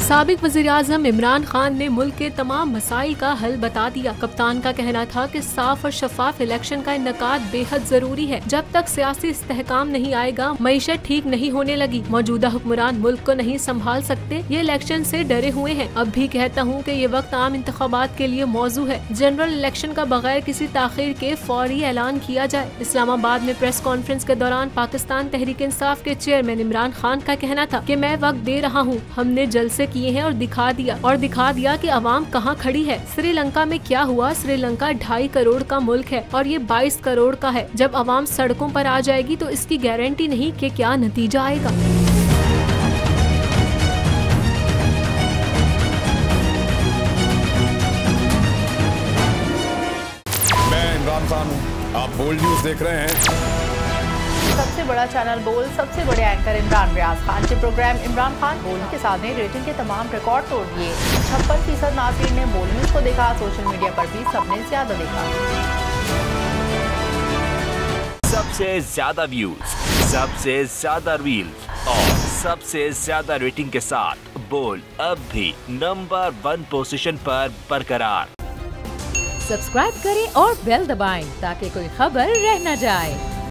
साबिक वज़ीर-ए-आज़म इमरान खान ने मुल्क के तमाम मसाइल का हल बता दिया। कप्तान का कहना था कि साफ और शफाफ इलेक्शन का इनेकाद बेहद जरूरी है। जब तक सियासी इस्तेहकाम नहीं आएगा, मईशत ठीक नहीं होने लगी। मौजूदा हुक्मरान मुल्क को नहीं संभाल सकते, ये इलेक्शन से डरे हुए हैं। अब भी कहता हूँ कि ये वक्त आम इंतखाबात के लिए मौजू है। जनरल इलेक्शन का बगैर किसी ताखीर के फौरी ऐलान किया जाए। इस्लामाबाद में प्रेस कॉन्फ्रेंस के दौरान पाकिस्तान तहरीक इंसाफ के चेयरमैन इमरान खान का कहना था कि मैं वक्त दे रहा हूँ, हमने जलसे किए हैं और दिखा दिया कि अवाम कहाँ खड़ी है। श्रीलंका में क्या हुआ? श्रीलंका 2.5 करोड़ का मुल्क है और ये 22 करोड़ का है। जब अवाम सड़कों पर आ जाएगी तो इसकी गारंटी नहीं कि क्या नतीजा आएगा। मैं इमरान खान हूँ, आप बोल्ड न्यूज देख रहे हैं। सबसे बड़ा चैनल बोल, सबसे बड़े एंकर इमरान रियाज खान के प्रोग्राम इमरान खान बोल के साथ ने रेटिंग के तमाम रिकॉर्ड तोड़ दिए। 56% नाज़रीन ने बोल न्यूज को देखा। सोशल मीडिया पर भी सबने ज्यादा देखा। सबसे ज्यादा व्यूज, सबसे ज्यादा रील्स और सबसे ज्यादा रेटिंग के साथ बोल अब भी नंबर 1 पोजीशन पर बरकरार। सब्सक्राइब करें और बेल दबाएं ताकि कोई खबर रह न जाए।